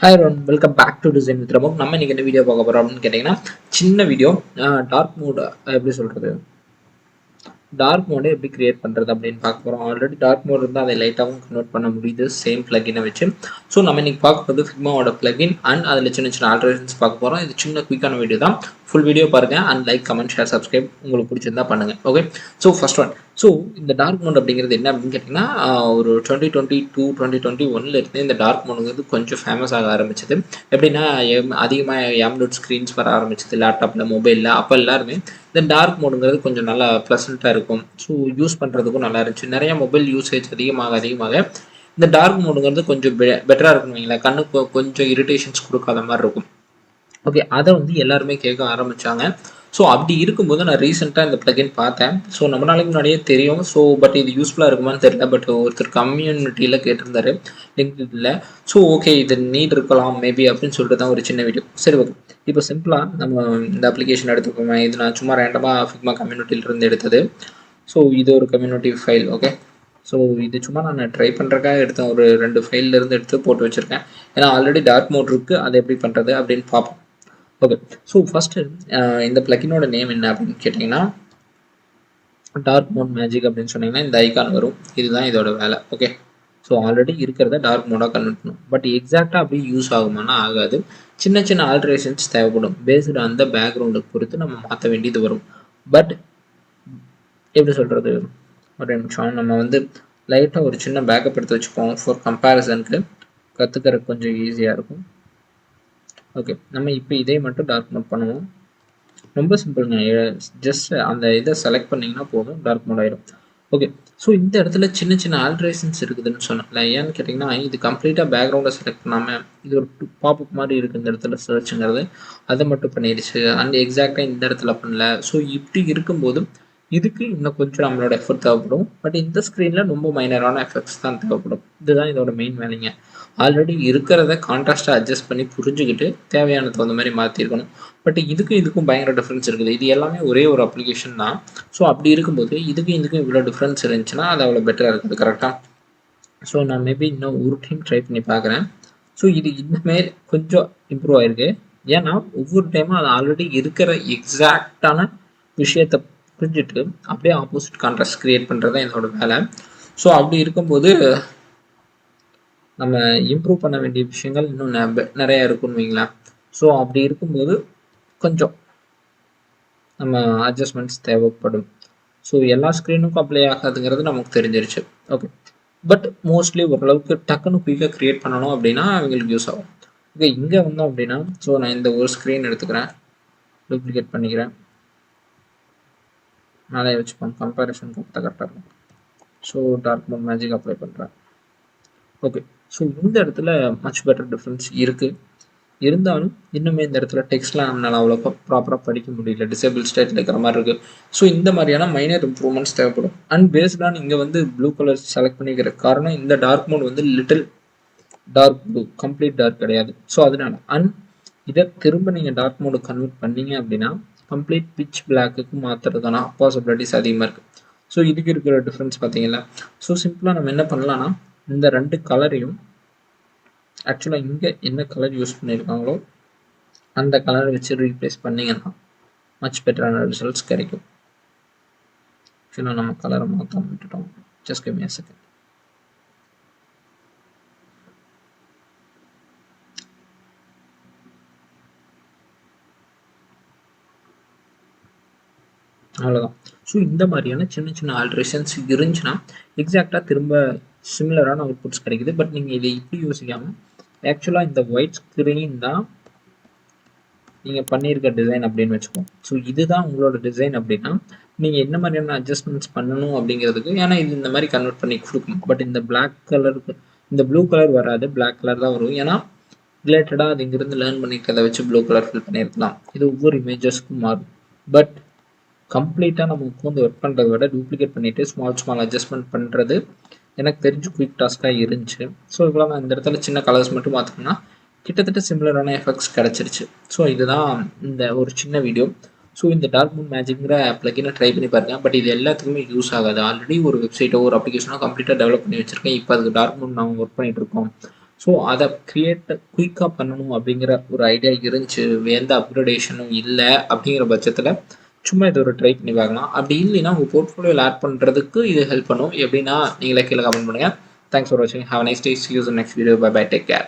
Hi everyone, welcome back to Design with Ramuk. நம்ம இன்னைக்கு என்ன வீடியோ பார்க்க போறோம் அப்படின்னு கேட்டீங்கன்னா சின்ன வீடியோ டார்க் மோட் எப்படி சொல்றது டார்க் மோடை எப்படி கிரியேட் பண்ணுறது அப்படின்னு பார்க்க போகிறோம். ஆல்ரெடி டார்க் மோட் இருந்தால் அதை லைட்டாகவும் கன்வெர்ட் பண்ண முடியுது சேம் பிளகினை வச்சு. ஸோ நம்ம இன்னைக்கு பார்க்க போகிறது ஃபிக்மாவோட பிளகின் அண்ட் அதில் சின்ன சின்ன ஆல்ட்ரேஷன்ஸ் பார்க்க போகிறோம். இது சின்ன குயிக்கான வீடியோ தான். ஃபுல் வீடியோ பாருங்கள் and like comment share subscribe உங்களுக்கு பிடிச்சிருந்தா பண்ணுங்கள். Okay, so first one. So இந்த டார்க் மோட் அப்படிங்கிறது என்ன அப்படின்னு கேட்டிங்கன்னா ஒரு 2022-2021 இருந்து இந்த டார்க் மோடுங்கிறது கொஞ்சம் ஃபேமஸ் ஆக ஆரம்பிச்சது. எப்படின்னா அதிகமாக எம்லோட் ஸ்க்ரீன்ஸ் வர ஆரம்பிச்சது லேப்டாப்பில் மொபைலில். அப்போ எல்லாருமே இந்த டார்க் மோடுங்கிறது கொஞ்சம் நல்லா ப்ளசண்ட்டாக இருக்கும். ஸோ யூஸ் பண்ணுறதுக்கும் நல்லா இருந்துச்சு. நிறைய மொபைல் யூசேஜ் அதிகமாக இந்த டார்க் மோடுங்கிறது கொஞ்சம் பெட்டராக இருக்குன்னு வைங்களேன். கண்ணுக்கு கொஞ்சம் இரிட்டேஷன்ஸ் கொடுக்காத மாதிரி இருக்கும். ஓகே, அதை வந்து எல்லாருமே கேட்க ஆரம்பித்தாங்க. ஸோ அப்படி இருக்கும்போது நான் ரீசெண்டாக இந்த பிளகின் பார்த்தேன். ஸோ நம்ம நாளைக்கு முன்னாடியே தெரியும். ஸோ பட் இது யூஸ்ஃபுல்லாக இருக்குமான்னு தெரியல. பட் ஒருத்தர் கம்யூனிட்டியில் கேட்டிருந்தாரு லிங்க்டின்ல. ஸோ ஓகே, இது நீட் இருக்கலாம் மேபி அப்படின்னு சொல்லிட்டு தான் ஒரு சின்ன வீடியோ. சரி ஓகே, இப்போ சிம்பிளாக நம்ம இந்த அப்ளிகேஷன் எடுத்துக்கோங்க. இது நான் சும்மா ரேண்டமாக ஃபிக்மா கம்யூனிட்டியிலிருந்து எடுத்தது. ஸோ இது ஒரு கம்யூனிட்டி ஃபைல். ஓகே, ஸோ இது சும்மா நான் ட்ரை பண்ணுறக்காக எடுத்தேன். ஒரு 2 ஃபைல்லேருந்து எடுத்து போட்டு வச்சுருக்கேன். ஏன்னா ஆல்ரெடி டார்க் மோட் இருக்குது, அதை எப்படி பண்ணுறது அப்படின்னு பார்ப்போம். ஓகே, ஸோ ஃபஸ்ட்டு இந்த பிளகினோட நேம் என்ன அப்படின்னு கேட்டிங்கன்னா டார்க் மோட் மேஜிக் அப்படின்னு சொன்னீங்கன்னா இந்த ஐக்கான் வரும். இதுதான் இதோட வேலை. ஓகே, ஸோ ஆல்ரெடி இருக்கிறத டார்க் மோடாக கன்வெர்ட் பண்ணும். பட் எக்ஸாக்டாக அப்படி யூஸ் ஆகுமானா ஆகாது. சின்ன சின்ன ஆல்ட்ரேஷன்ஸ் தேவைப்படும். பேஸ்டு அந்த பேக்ரவுண்டுக்கு பொறுத்து நம்ம மாற்ற வேண்டியது வரும். பட் எப்படி சொல்கிறது, ஒரு நிமிஷம் நம்ம வந்து லைட்டாக ஒரு சின்ன பேக்கப் எடுத்து வச்சுப்போம். ஃபார் கம்பேரிசனுக்கு கற்றுக்கிறதுக்கு கொஞ்சம் ஈஸியாக இருக்கும். ஓகே, நம்ம இப்போ இதே மட்டும் டார்க் மோட் பண்ணுவோம். ரொம்ப சிம்பிள்ங்க. ஜஸ்ட் அந்த இதை செலக்ட் பண்ணிங்கன்னா போதும், டார்க் மோட் ஆயிடும். ஓகே, ஸோ இந்த இடத்துல சின்ன சின்ன ஆல்ட்ரேஷன்ஸ் இருக்குதுன்னு சொன்னேன்ல. ஏன்னு கேட்டிங்கன்னா இது கம்ப்ளீட்டாக பேக்ரவுண்டை செலக்ட் பண்ணாமல் இது ஒரு பாப்அப் மாதிரி இருக்குது இந்த இடத்துல சர்ச்சுங்கிறது. அதை மட்டும் பண்ணிடுச்சு. அண்ட் எக்ஸாக்டாக இந்த இடத்துல பண்ணல. ஸோ இப்படி இருக்கும்போது இதுக்கு இன்னும் கொஞ்சம் நம்மளோட எஃபர்ட் தேவைப்படும். பட் இந்த ஸ்க்ரீனில் ரொம்ப மைனரான எஃபெக்ட்ஸ் தான் தேவைப்படும். இதுதான் இதோட மெயின் வேலைங்க. ஆல்ரெடி இருக்கிறத கான்ட்ராஸ்ட்டாக அட்ஜஸ்ட் பண்ணி புரிஞ்சுக்கிட்டு தேவையான தகுந்த மாதிரி மாற்றிருக்கணும். பட் இதுக்கும் பயங்கர டிஃப்ரென்ஸ் இருக்குது. இது எல்லாமே ஒரே ஒரு அப்ளிகேஷன் தான். ஸோ அப்படி இருக்கும்போது இதுக்கும் இவ்வளோ டிஃப்ரென்ஸ் இருந்துச்சுன்னா அது அவ்வளோ பெட்டராக இருக்குது. கரெக்டாக? ஸோ நான் மேபி இன்னும் ஒரு டைம் ட்ரை பண்ணி பார்க்குறேன். ஸோ இது இன்னுமே கொஞ்சம் இம்ப்ரூவ் ஆயிருக்கு. ஏன்னா ஒவ்வொரு டைமும் அது ஆல்ரெடி இருக்கிற எக்ஸாக்டான விஷயத்தை புரிஞ்சுட்டு அப்படியே ஆப்போசிட் கான்ட்ராஸ்ட் கிரியேட் பண்ணுறது தான் என்னோட வேலை. ஸோ அப்படி இருக்கும்போது நம்ம இம்ப்ரூவ் பண்ண வேண்டிய விஷயங்கள் இன்னும் நிறையா இருக்குன்னு வைங்களேன். ஸோ அப்படி இருக்கும்போது கொஞ்சம் நம்ம அட்ஜஸ்ட்மெண்ட்ஸ் தேவைப்படும். ஸோ எல்லா ஸ்க்ரீனுக்கும் அப்ளை ஆகாதுங்கிறது நமக்கு தெரிஞ்சிருச்சு. ஓகே, பட் மோஸ்ட்லி ஓரளவுக்கு டக்குன்னு குயிக்காக க்ரியேட் பண்ணணும் அப்படின்னா அவங்களுக்கு யூஸ் ஆகும். ஓகே, இங்கே வந்தோம் அப்படின்னா ஸோ நான் இந்த ஒரு ஸ்க்ரீன் எடுத்துக்கிறேன், டூப்ளிகேட் பண்ணிக்கிறேன், மேலே வச்சுப்போம். கம்பேரிசன் கரெக்டாக இருக்கும். So dark mode magic apply பண்ணுறேன். ஓகே, ஸோ இந்த இடத்துல மச் பெட்டர் டிஃப்ரென்ஸ் இருக்குது. இருந்தாலும் இன்னுமே இந்த இடத்துல டெக்ஸ்ட்லாம் நம்மளால் அவ்வளோ ப்ராப்பராக படிக்க முடியல. டிசேபிள் ஸ்டேட்டில் இருக்கிற மாதிரி இருக்குது. ஸோ இந்த மாதிரியான மைனர் இம்ப்ரூவ்மெண்ட்ஸ் தேவைப்படும். அண்ட் பேஸ்டான் இங்கே வந்து ப்ளூ கலர் செலக்ட் பண்ணிக்கிற காரணம் இந்த டார்க் மோட் வந்து little dark blue, complete dark கிடையாது. ஸோ அதனால அண்ட் இதை திரும்ப நீங்கள் டார்க் மோடு கன்வெர்ட் பண்ணீங்க அப்படின்னா கம்ப்ளீட் பிச் பிளாக்குக்கு மாற்றுறதுக்கான பாசிபிலிட்டிஸ் அதிகமாக இருக்குது. ஸோ இதுக்கு இருக்கிற டிஃப்ரென்ஸ் பார்த்தீங்களா? ஸோ சிம்பிளாக நம்ம என்ன பண்ணலாம்னா இந்த 2 கலரையும் ஆக்சுவலாக இங்கே என்ன கலர் யூஸ் பண்ணியிருக்காங்களோ அந்த கலரை வச்சு ரீப்ளேஸ் பண்ணிங்கன்னா மச் பெட்டரான ரிசல்ட்ஸ் கிடைக்கும். ஆக்சுவலாக நம்ம கலரை மாற்றாம விட்டுட்டோம். Just give me a second. அவ்வளோதான். ஸோ இந்த மாதிரியான சின்ன சின்ன ஆல்ட்ரேஷன்ஸ் இருந்துச்சுன்னா எக்ஸாக்டாக திரும்ப சிமிலரான அவுட்புட்ஸ் கிடைக்குது. பட் நீங்கள் இதை இப்படி யோசிக்காமல் ஆக்சுவலாக இந்த ஒயிட் ஸ்க்ரீன் தான் நீங்கள் பண்ணியிருக்க டிசைன் அப்படின்னு வச்சுக்கோங்க. ஸோ இதுதான் உங்களோட டிசைன் அப்படின்னா நீங்கள் என்ன மாதிரியான அட்ஜஸ்ட்மெண்ட்ஸ் பண்ணணும் அப்படிங்கிறதுக்கு, ஏன்னா இது இந்த மாதிரி கன்வெர்ட் பண்ணி கொடுக்கும். பட் இந்த பிளாக் கலருக்கு இந்த ப்ளூ கலர் வராது, பிளாக் கலர் தான் வரும். ஏன்னா ரிலேட்டடாக அது இங்கிருந்து லேர்ன் பண்ணிக்கிறத வச்சு ப்ளூ கலர் ஃபில் பண்ணியிருக்கலாம். இது ஒவ்வொரு இமேஜஸ்க்கும் மாறும். பட் கம்ப்ளீட்டாக நம்ம உட்காந்து ஒர்க் பண்ணுறதை விட டூப்ளிகேட் பண்ணிவிட்டு ஸ்மால் அட்ஜஸ்ட்மெண்ட் பண்ணுறது எனக்கு தெரிஞ்சு குயிக் டாஸ்க்காக இருந்துச்சு. ஸோ இவ்வளோ நான் இந்த இடத்துல சின்ன கலர்ஸ் மட்டும் பார்த்தோம்னா கிட்டத்தட்ட சிமிலரான எஃபெக்ட்ஸ் கிடச்சிருச்சு. ஸோ இதுதான் இந்த ஒரு சின்ன வீடியோ. ஸோ இந்த டார்க் மோட் மேஜிக்ங்கிற பிளகினை ட்ரை பண்ணி பாருங்கள். பட் இது எல்லாத்துக்குமே யூஸ் ஆகாது. ஆல்ரெடி ஒரு வெப்சைட்டோ ஒரு அப்ளிகேஷனோ கம்ப்ளீட்டாக டெவலப் பண்ணி வச்சுருக்கேன். இப்போ அதுக்கு டார்க் மோட் நாங்கள் ஒர்க் பண்ணிகிட்டு இருக்கோம். ஸோ அதை குயிக்காக பண்ணணும் அப்படிங்கிற ஒரு ஐடியா இருந்துச்சு, எந்த அப்கிரேடேஷனும் இல்லை அப்படிங்கிற பட்சத்தில் சும்மா இதை ஒரு ட்ரை பண்ணி பார்க்கலாம். அப்படி இல்லைன்னா உங்கள் போர்ட்ஃபோலியோவில் ஆட் பண்ணுறதுக்கு இது ஹெல்ப் பண்ணும். எப்படின்னா நீங்களே கீழே கமெண்ட் பண்ணுங்கள். தேங்க்ஸ் ஃபார் வாட்சிங். Have nice day. See you in the next video. Bye bye. Take care.